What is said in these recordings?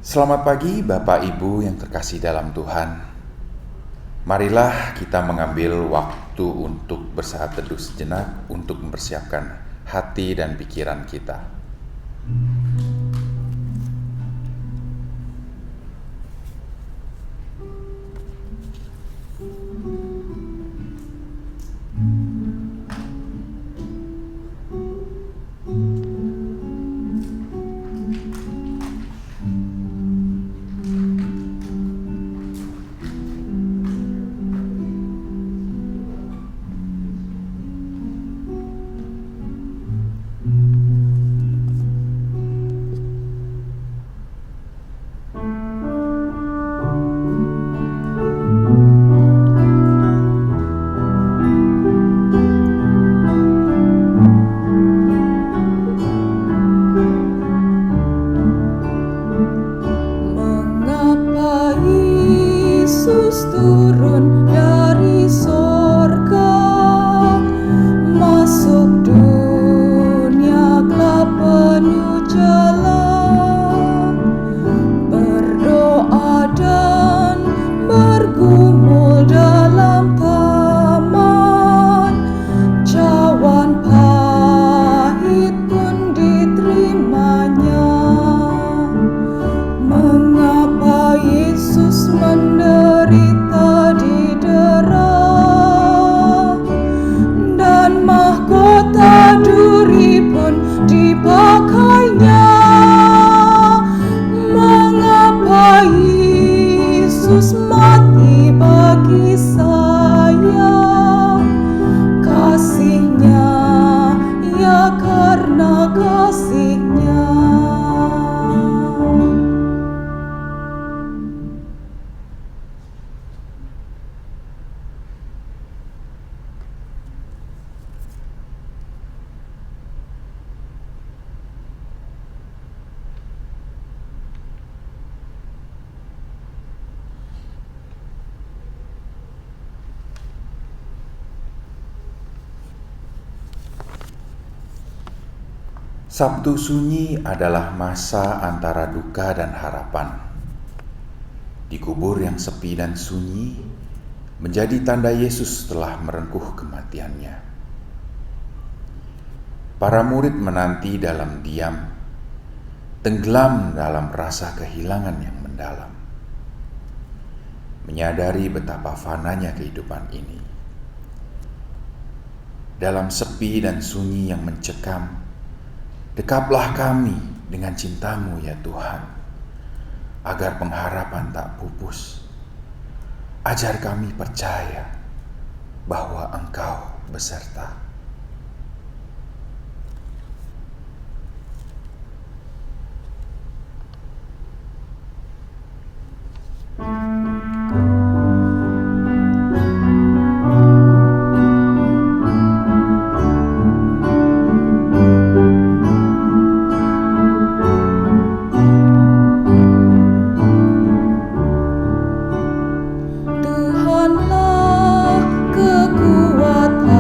Selamat pagi Bapak Ibu yang terkasih dalam Tuhan. Marilah kita mengambil waktu untuk bersaat teduh sejenak untuk mempersiapkan hati dan pikiran kita. Yesus turun dari sorga, masuk dunia gelap penuh gelap, berdoa dan bergumul dalam taman, cawan pahit pun diterimanya. Mengapa Yesus menderita didera, dan mahkota duri pun dipakainya? Mengapa Yesus mati bagi saya? Kasihnya, ya karena kasihnya. Sabtu Sunyi adalah masa antara duka dan harapan. Di kubur yang sepi dan sunyi menjadi tanda Yesus telah merengkuh kematiannya. Para murid menanti dalam diam, tenggelam dalam rasa kehilangan yang mendalam, menyadari betapa fananya kehidupan ini. Dalam sepi dan sunyi yang mencekam, dekaplah kami dengan cintamu ya Tuhan, agar pengharapan tak pupus. Ajar kami percaya bahwa Engkau beserta. Tuhanlah kekuatanku,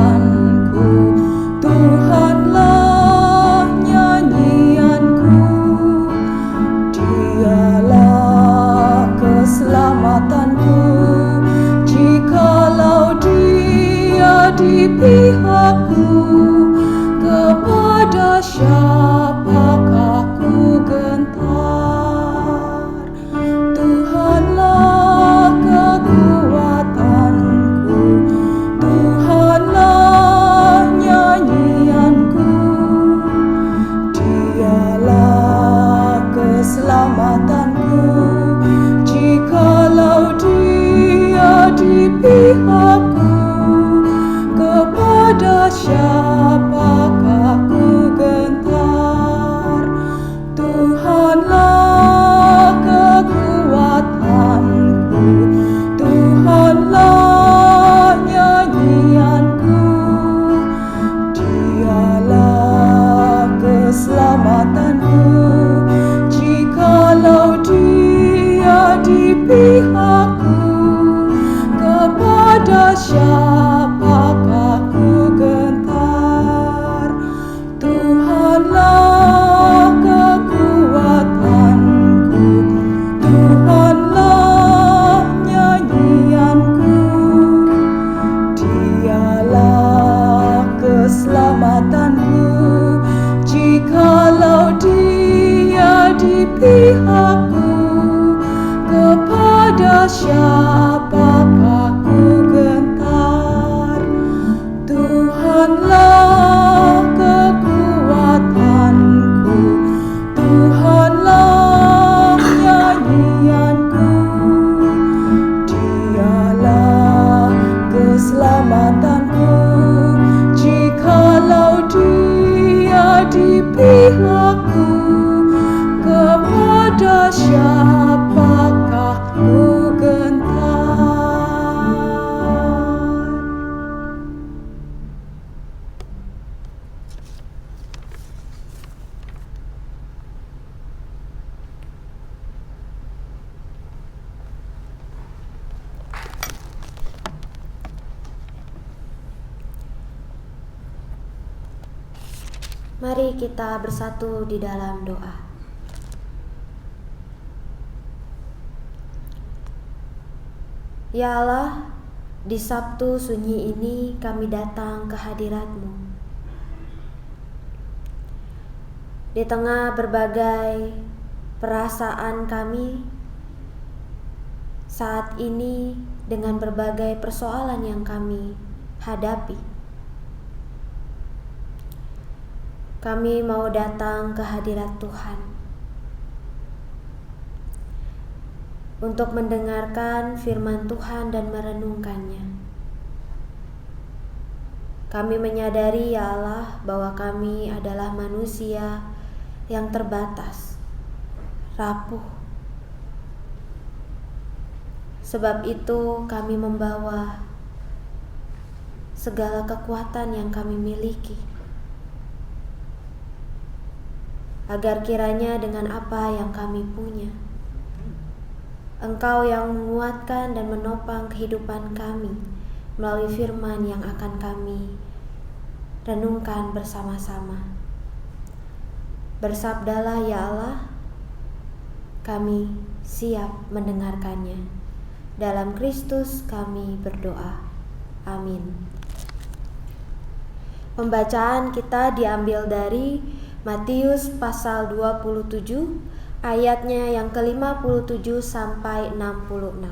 pihakku, kepada siapakah ku gentar? Tuhanlah kekuatanku, Tuhanlah nyanyianku, Dialah keselamatanku. Jikalau Dia di pihakku, kepada siapakah ku gentar? Mari kita bersatu di dalam doa. Ya Allah, di Sabtu sunyi ini kami datang ke hadirat-Mu. Di tengah berbagai perasaan kami saat ini, dengan berbagai persoalan yang kami hadapi, kami mau datang ke hadirat Tuhan untuk mendengarkan firman Tuhan dan merenungkannya. Kami menyadari, ya Allah, bahwa kami adalah manusia yang terbatas, rapuh. Sebab itu kami membawa segala kekuatan yang kami miliki, agar kiranya dengan apa yang kami punya, Engkau yang menguatkan dan menopang kehidupan kami melalui firman yang akan kami renungkan bersama-sama. Bersabdalah ya Allah, kami siap mendengarkannya. Dalam Kristus kami berdoa. Amin. Pembacaan kita diambil dari Matius pasal 27 ayatnya yang ke-57 sampai 66.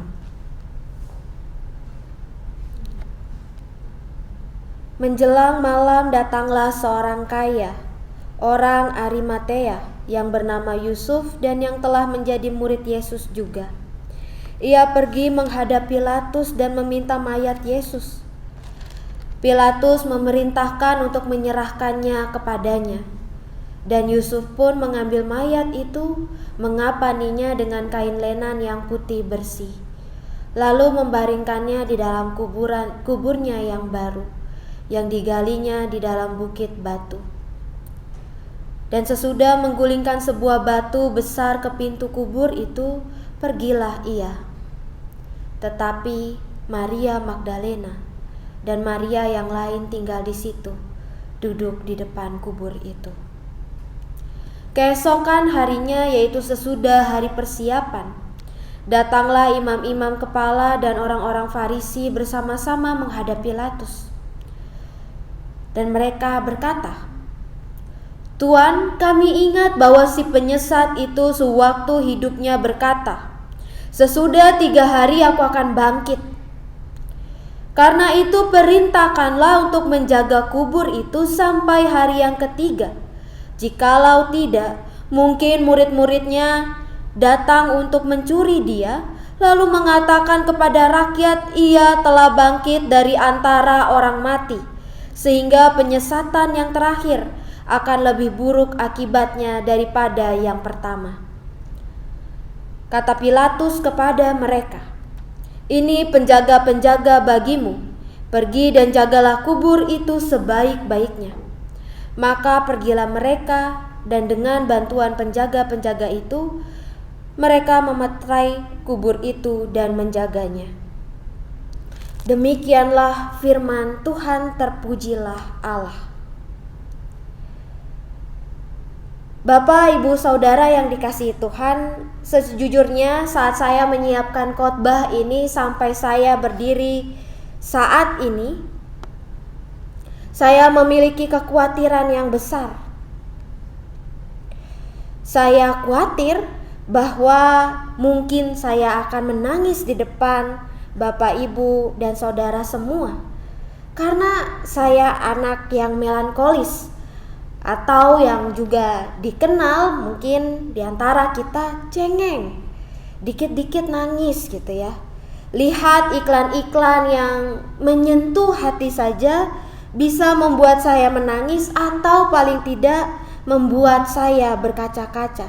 Menjelang malam datanglah seorang kaya, orang Arimatea, yang bernama Yusuf dan yang telah menjadi murid Yesus juga. Ia pergi menghadap Pilatus dan meminta mayat Yesus. Pilatus memerintahkan untuk menyerahkannya kepadanya. Dan Yusuf pun mengambil mayat itu, mengapaninya dengan kain lenan yang putih bersih, lalu membaringkannya di dalam kuburnya yang baru, yang digalinya di dalam bukit batu. Dan sesudah menggulingkan sebuah batu besar ke pintu kubur itu, pergilah ia. Tetapi Maria Magdalena dan Maria yang lain tinggal di situ, duduk di depan kubur itu. Keesokan harinya, yaitu sesudah hari persiapan, datanglah imam-imam kepala dan orang-orang Farisi bersama-sama menghadap Pilatus. Dan mereka berkata, "Tuan, kami ingat bahwa si penyesat itu sewaktu hidupnya berkata, 'Sesudah 3 hari aku akan bangkit.' Karena itu perintahkanlah untuk menjaga kubur itu sampai hari yang ketiga. Jikalau tidak, mungkin murid-muridnya datang untuk mencuri dia, lalu mengatakan kepada rakyat ia telah bangkit dari antara orang mati, sehingga penyesatan yang terakhir akan lebih buruk akibatnya daripada yang pertama." Kata Pilatus kepada mereka, "Ini penjaga-penjaga bagimu, pergi dan jagalah kubur itu sebaik-baiknya." Maka pergilah mereka, dan dengan bantuan penjaga-penjaga itu, mereka memeterai kubur itu dan menjaganya. Demikianlah firman Tuhan, terpujilah Allah. Bapak, Ibu, Saudara yang dikasihi Tuhan, sejujurnya saat saya menyiapkan khotbah ini sampai saya berdiri saat ini, saya memiliki kekhawatiran yang besar. Saya khawatir bahwa mungkin saya akan menangis di depan Bapak, Ibu, dan saudara semua karena saya anak yang melankolis, atau yang juga dikenal mungkin diantara kita cengeng, dikit-dikit nangis gitu ya. Lihat iklan-iklan yang menyentuh hati saja bisa membuat saya menangis atau paling tidak membuat saya berkaca-kaca.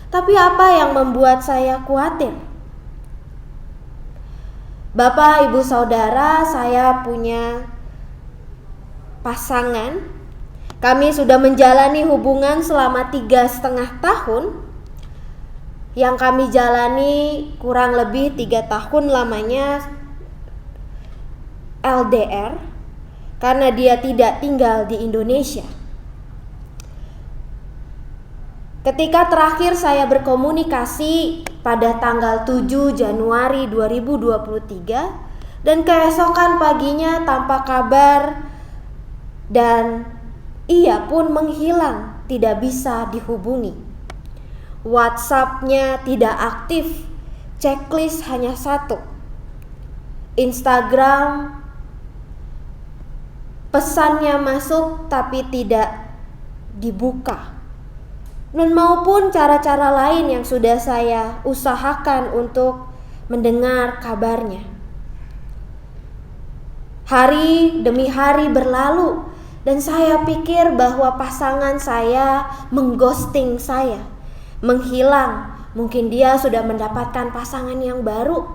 Tapi apa yang membuat saya khawatir? Bapak, Ibu, Saudara, saya punya pasangan. Kami sudah menjalani hubungan selama 3,5 tahun. Yang kami jalani kurang lebih 3 tahun lamanya LDR, karena dia tidak tinggal di Indonesia. Ketika terakhir saya berkomunikasi pada tanggal 7 Januari 2023 dan keesokan paginya tanpa kabar, dan ia pun menghilang, tidak bisa dihubungi. WhatsApp-nya tidak aktif, checklist hanya 1. Instagram pesannya masuk tapi tidak dibuka. Dan maupun cara-cara lain yang sudah saya usahakan untuk mendengar kabarnya. Hari demi hari berlalu dan saya pikir bahwa pasangan saya mengghosting saya, menghilang. Mungkin dia sudah mendapatkan pasangan yang baru,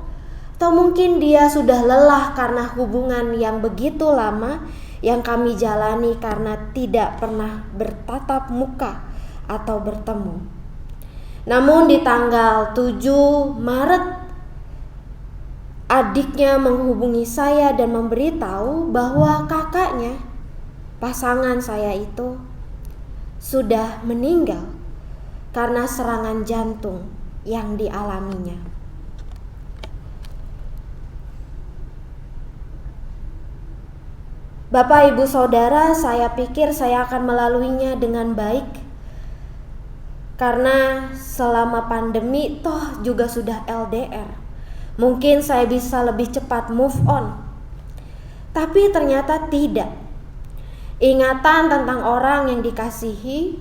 atau mungkin dia sudah lelah karena hubungan yang begitu lama yang kami jalani karena tidak pernah bertatap muka atau bertemu. Namun di tanggal 7 Maret adiknya menghubungi saya dan memberitahu bahwa kakaknya, pasangan saya itu, sudah meninggal karena serangan jantung yang dialaminya. Bapak, Ibu, Saudara, saya pikir saya akan melaluinya dengan baik. Karena selama pandemi toh juga sudah LDR. Mungkin saya bisa lebih cepat move on. Tapi ternyata tidak. Ingatan tentang orang yang dikasihi,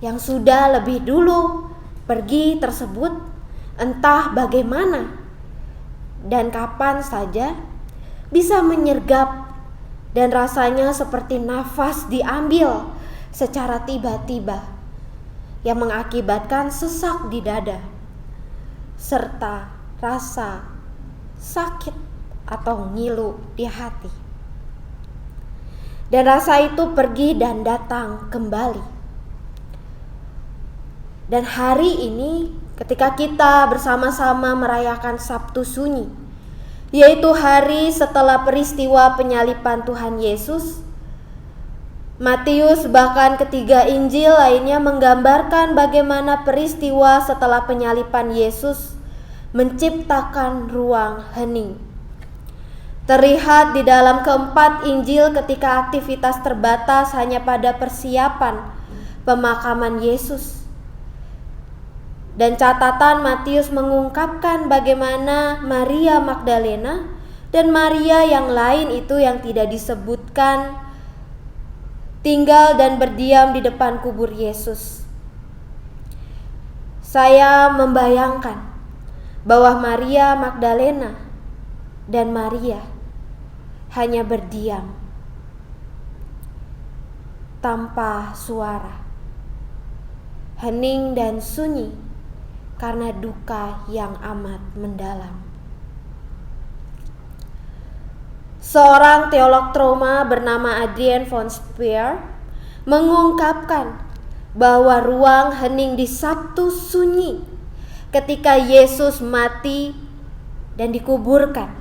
yang sudah lebih dulu pergi tersebut, entah bagaimana dan kapan saja, bisa menyergap, dan rasanya seperti nafas diambil secara tiba-tiba, yang mengakibatkan sesak di dada, serta rasa sakit atau ngilu di hati. Dan rasa itu pergi dan datang kembali. Dan hari ini ketika kita bersama-sama merayakan Sabtu Sunyi, yaitu hari setelah peristiwa penyaliban Tuhan Yesus, Matius bahkan ketiga Injil lainnya menggambarkan bagaimana peristiwa setelah penyaliban Yesus menciptakan ruang hening. Terlihat di dalam keempat Injil ketika aktivitas terbatas hanya pada persiapan pemakaman Yesus. Dan catatan Matius mengungkapkan bagaimana Maria Magdalena dan Maria yang lain itu yang tidak disebutkan tinggal dan berdiam di depan kubur Yesus. Saya membayangkan bahwa Maria Magdalena dan Maria hanya berdiam tanpa suara, hening dan sunyi karena duka yang amat mendalam. Seorang teolog trauma bernama Adrian von Speer mengungkapkan bahwa ruang hening di Sabtu Sunyi ketika Yesus mati dan dikuburkan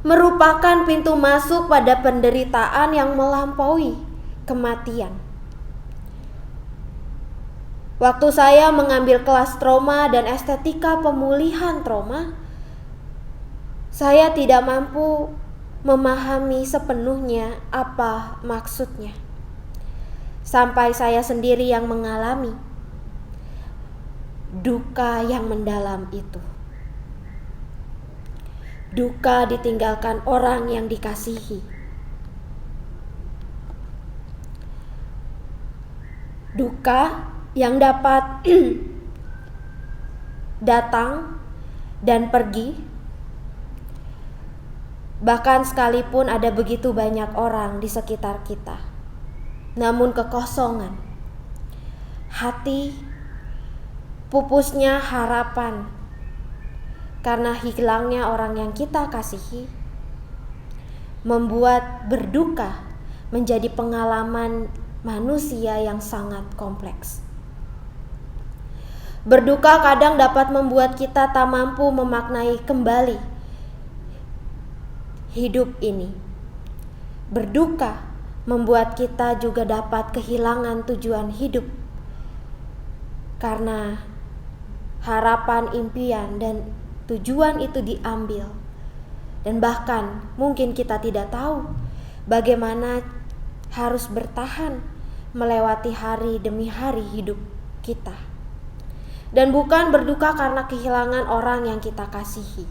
merupakan pintu masuk pada penderitaan yang melampaui kematian. Waktu saya mengambil kelas trauma dan estetika pemulihan trauma, saya tidak mampu memahami sepenuhnya apa maksudnya. Sampai saya sendiri yang mengalami. duka yang mendalam itu. Duka ditinggalkan orang yang dikasihi. Duka yang dapat datang dan pergi. Bahkan sekalipun ada begitu banyak orang di sekitar kita, namun kekosongan hati, pupusnya harapan karena hilangnya orang yang kita kasihi, membuat berduka menjadi pengalaman manusia yang sangat kompleks. Berduka kadang dapat membuat kita tak mampu memaknai kembali hidup ini. Berduka membuat kita juga dapat kehilangan tujuan hidup karena harapan, impian, dan tujuan itu diambil. Dan bahkan mungkin kita tidak tahu bagaimana harus bertahan melewati hari demi hari hidup kita. Dan bukan berduka karena kehilangan orang yang kita kasihi.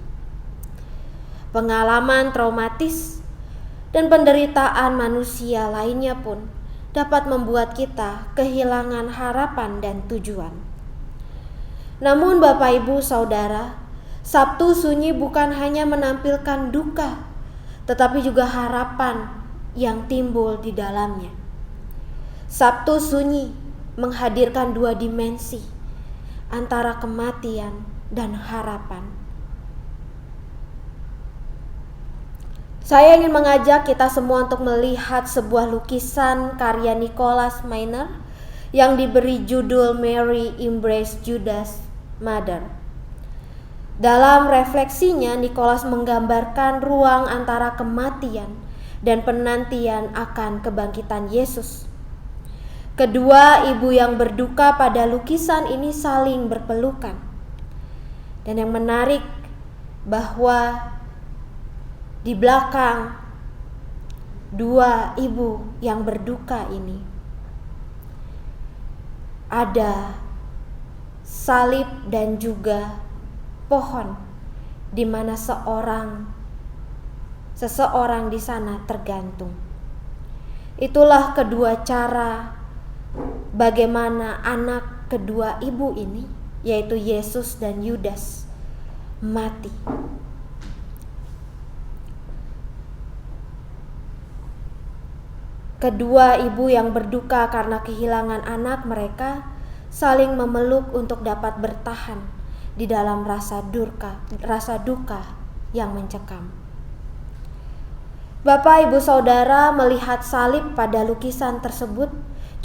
Pengalaman traumatis dan penderitaan manusia lainnya pun dapat membuat kita kehilangan harapan dan tujuan. Namun Bapak Ibu Saudara, Sabtu Sunyi bukan hanya menampilkan duka, tetapi juga harapan yang timbul di dalamnya. Sabtu Sunyi menghadirkan dua dimensi antara kematian dan harapan. Saya ingin mengajak kita semua untuk melihat sebuah lukisan karya Nicholas Meiner yang diberi judul Mary Embraced Judas' Mother. Dalam refleksinya, Nicholas menggambarkan ruang antara kematian dan penantian akan kebangkitan Yesus. Kedua ibu yang berduka pada lukisan ini saling berpelukan. Dan yang menarik bahwa di belakang dua ibu yang berduka ini ada salib dan juga pohon di mana seseorang di sana tergantung. Itulah kedua cara bagaimana anak kedua ibu ini, yaitu Yesus dan Yudas, mati. Kedua ibu yang berduka karena kehilangan anak mereka saling memeluk untuk dapat bertahan di dalam rasa duka yang mencekam. Bapak, Ibu, Saudara, melihat salib pada lukisan tersebut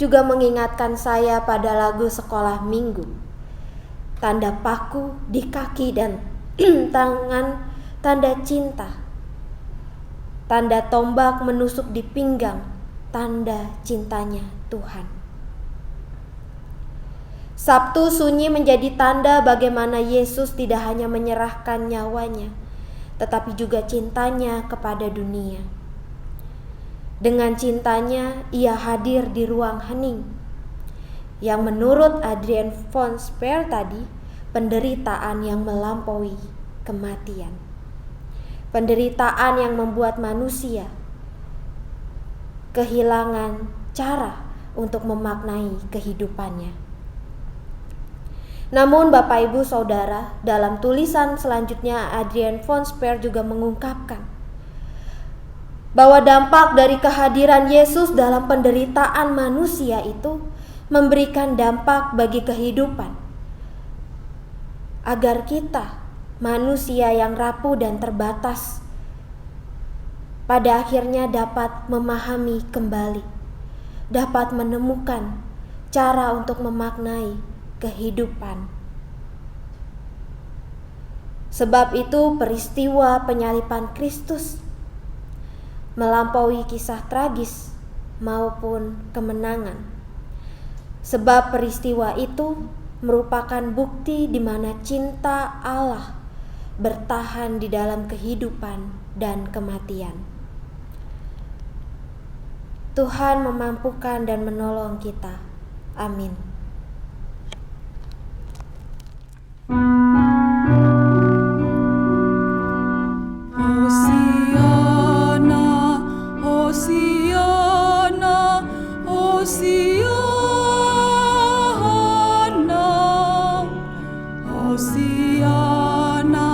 juga mengingatkan saya pada lagu sekolah minggu. Tanda paku di kaki dan tangan, tanda cinta. Tanda tombak menusuk di pinggang, tanda cintanya Tuhan. Sabtu Sunyi menjadi tanda bagaimana Yesus tidak hanya menyerahkan nyawanya, tetapi juga cintanya kepada dunia. Dengan cintanya, ia hadir di ruang hening, yang menurut Adrian von Speer tadi, penderitaan yang melampaui kematian. Penderitaan yang membuat manusia kehilangan cara untuk memaknai kehidupannya. Namun Bapak Ibu Saudara, dalam tulisan selanjutnya Adrian von Speer juga mengungkapkan bahwa dampak dari kehadiran Yesus dalam penderitaan manusia itu memberikan dampak bagi kehidupan, agar kita, manusia yang rapuh dan terbatas, pada akhirnya dapat memahami kembali, dapat menemukan cara untuk memaknai kehidupan. Sebab itu peristiwa penyaliban Kristus melampaui kisah tragis maupun kemenangan. Sebab peristiwa itu merupakan bukti di mana cinta Allah bertahan di dalam kehidupan dan kematian. Tuhan memampukan dan menolong kita. Amin. Hosiana, Hosiana, Hosiana, Hosiana,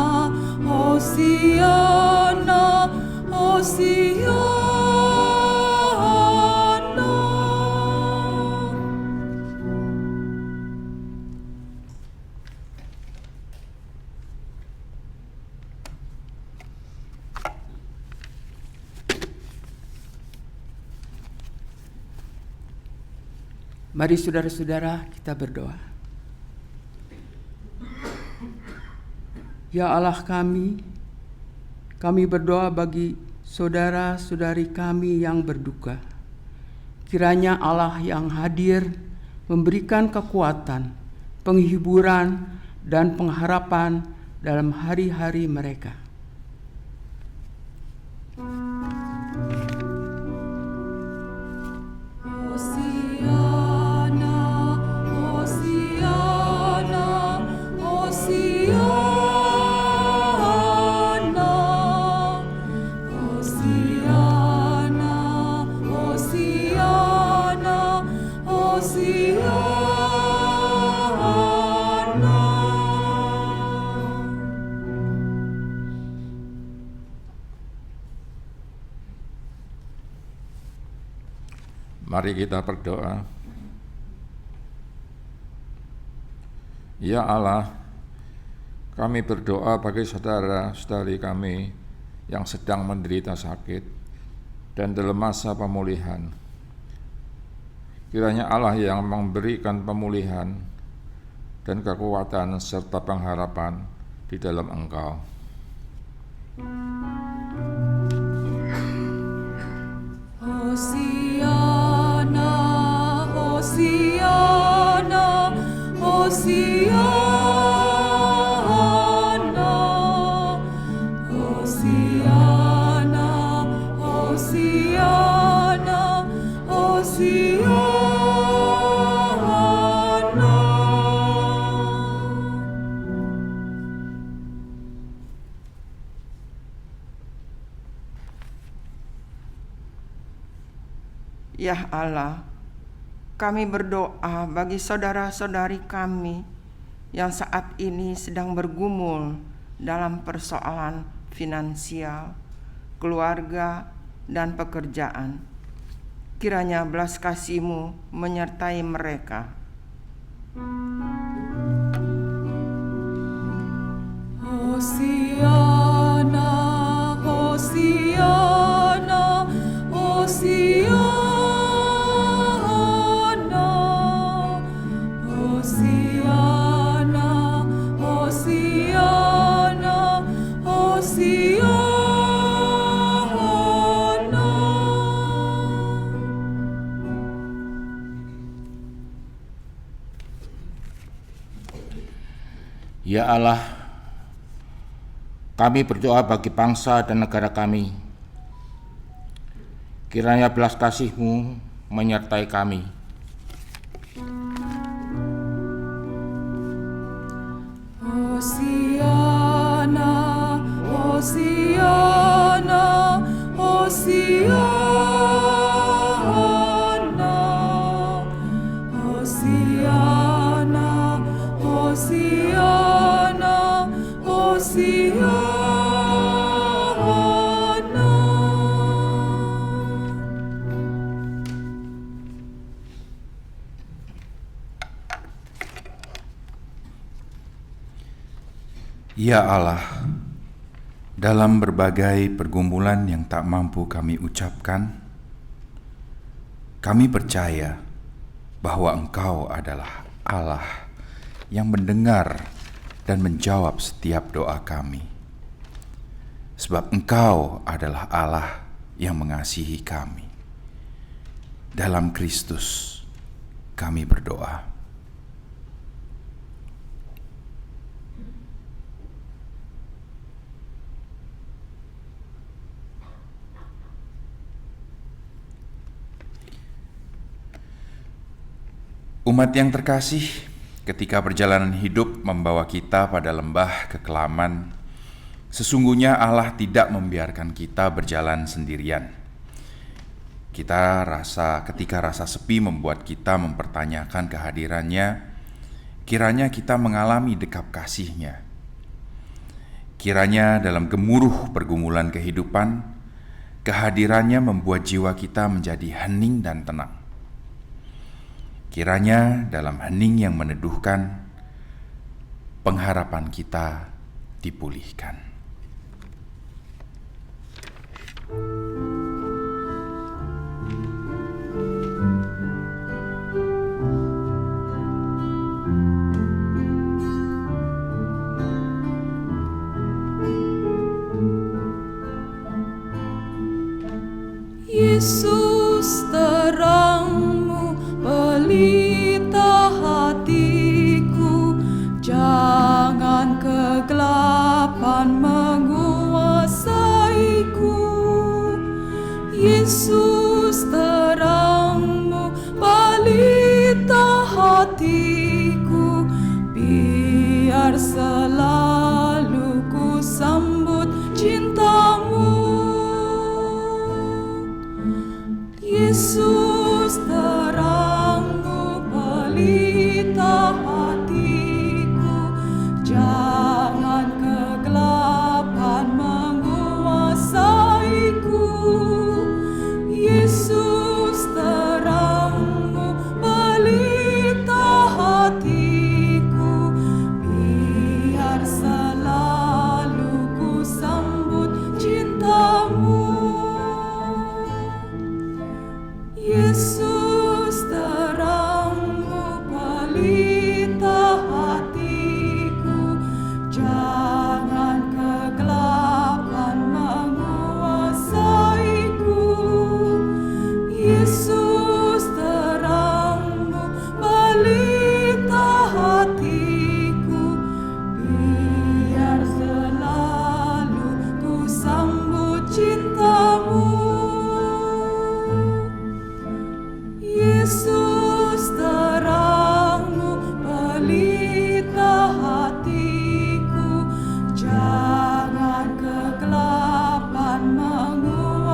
Hosiana, Hosiana. Mari saudara-saudara kita berdoa. Ya Allah kami berdoa bagi saudara-saudari kami yang berduka. Kiranya Allah yang hadir memberikan kekuatan, penghiburan, dan pengharapan dalam hari-hari mereka. Mari kita berdoa. Ya Allah, kami berdoa bagi saudara-saudari kami yang sedang menderita sakit dan dalam masa pemulihan. Kiranya Allah yang memberikan pemulihan dan kekuatan serta pengharapan di dalam Engkau. Hosiana, Hosiana, Hosiana, Hosiana, Hosiana, Hosiana. Ya Allah, kami berdoa bagi saudara-saudari kami yang saat ini sedang bergumul dalam persoalan finansial, keluarga, dan pekerjaan. Kiranya belas kasih-Mu menyertai mereka. Hosiana, Hosiana, Hosiana. Ya Allah, kami berdoa bagi bangsa dan negara kami. Kiranya belas kasih-Mu menyertai kami. Hosiana, Hosiana, Hosiana, Hosiana, Hosiana, Hosiana. Ya Allah, dalam berbagai pergumulan yang tak mampu kami ucapkan, kami percaya bahwa Engkau adalah Allah yang mendengar dan menjawab setiap doa kami. Sebab Engkau adalah Allah yang mengasihi kami. Dalam Kristus kami berdoa. Umat yang terkasih, ketika perjalanan hidup membawa kita pada lembah kekelaman, sesungguhnya Allah tidak membiarkan kita berjalan sendirian. Ketika rasa sepi membuat kita mempertanyakan kehadirannya, kiranya kita mengalami dekap kasih-Nya. Kiranya dalam gemuruh pergumulan kehidupan, kehadirannya membuat jiwa kita menjadi hening dan tenang. Kiranya dalam hening yang meneduhkan, pengharapan kita dipulihkan. Yesus terangmu, pelita hatiku, jangan kegelapan menguasaiku. Yesus terangmu, pelita hatiku, biar selalu ku sambut cintamu. Yesus terangmu, pelita hatiku, jangan kegelapan menguasaiku. Yesus terangmu, pelita hatiku, biar selalu ku sambut cintamu. Yesus terangmu, pelita hatiku, jangan kegelapan menguasaiku. Yesus terangmu, pelita hatiku, biar selalu ku sambut cintamu. Yesus terangmu, pelita hatiku, jangan kegelapan menguasaiku.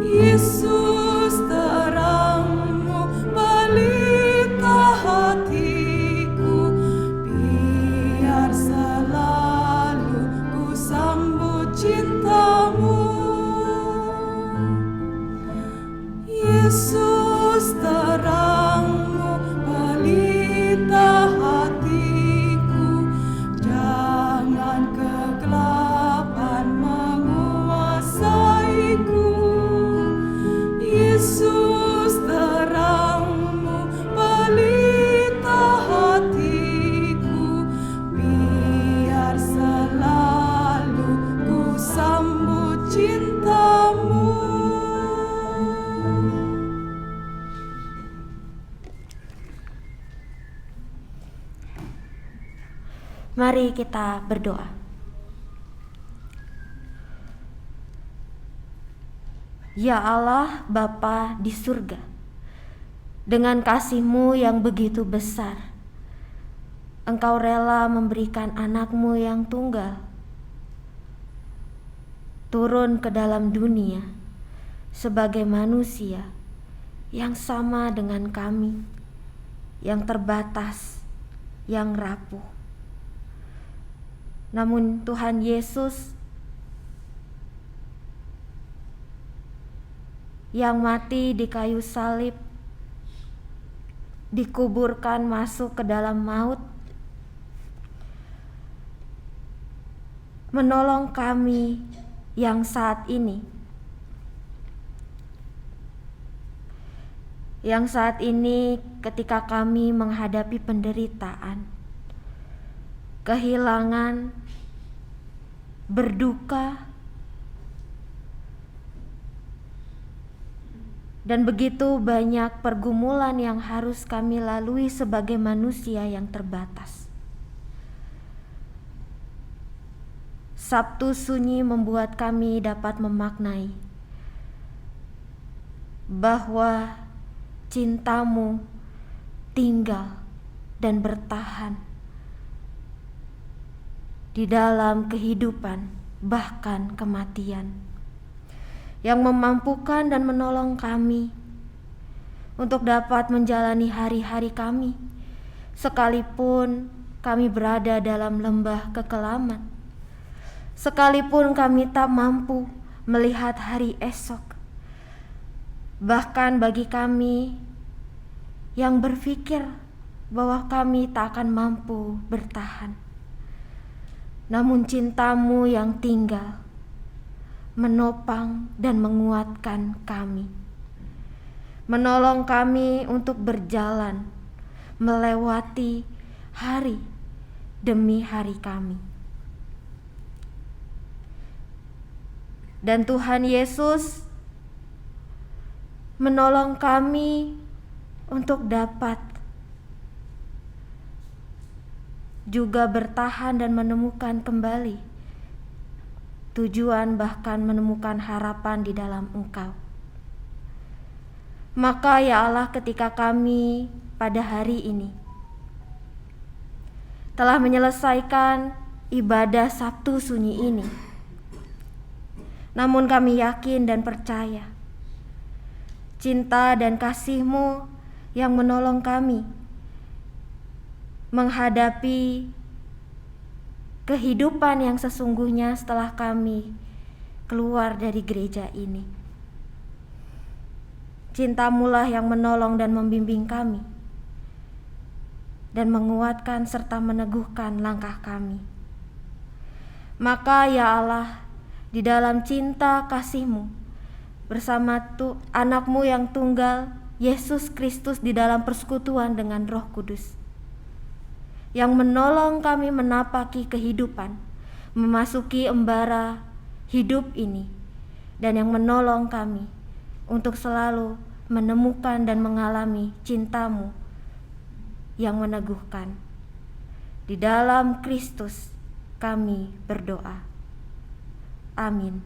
Yesus terangmu, pelita hatiku, biar selalu ku sambut cintamu. Yesus terangmu, pelita hatiku, jangan kegelapan menguasaiku. Yesus terangmu, pelita hatiku, biar selalu ku sambut cintamu. Mari kita berdoa. Ya Allah Bapa di surga, dengan kasih-Mu yang begitu besar, Engkau rela memberikan anak-Mu yang tunggal turun ke dalam dunia sebagai manusia yang sama dengan kami, yang terbatas, yang rapuh. Namun Tuhan Yesus yang mati di kayu salib, dikuburkan masuk ke dalam maut, menolong kami yang saat ini ketika kami menghadapi penderitaan, kehilangan, berduka, dan begitu banyak pergumulan yang harus kami lalui sebagai manusia yang terbatas. Sabtu Sunyi membuat kami dapat memaknai bahwa cinta-Mu tinggal dan bertahan di dalam kehidupan bahkan kematian, yang memampukan dan menolong kami untuk dapat menjalani hari-hari kami sekalipun kami berada dalam lembah kekelaman, sekalipun kami tak mampu melihat hari esok. Bahkan bagi kami yang berpikir bahwa kami tak akan mampu bertahan, namun cinta-Mu yang tinggal menopang dan menguatkan kami, menolong kami untuk berjalan melewati hari demi hari kami. Dan Tuhan Yesus menolong kami untuk dapat juga bertahan dan menemukan kembali tujuan, bahkan menemukan harapan di dalam Engkau. Maka ya Allah, ketika kami pada hari ini telah menyelesaikan ibadah Sabtu Sunyi ini, namun kami yakin dan percaya cinta dan kasih-Mu yang menolong kami menghadapi kehidupan yang sesungguhnya setelah kami keluar dari gereja ini. Cinta-Mu lah yang menolong dan membimbing kami dan menguatkan serta meneguhkan langkah kami. Maka ya Allah, di dalam cinta kasih-Mu bersama anak-Mu yang tunggal, Yesus Kristus, di dalam persekutuan dengan Roh Kudus, yang menolong kami menapaki kehidupan, memasuki embara hidup ini, dan yang menolong kami untuk selalu menemukan dan mengalami cinta-Mu yang meneguhkan. Di dalam Kristus kami berdoa. Amin.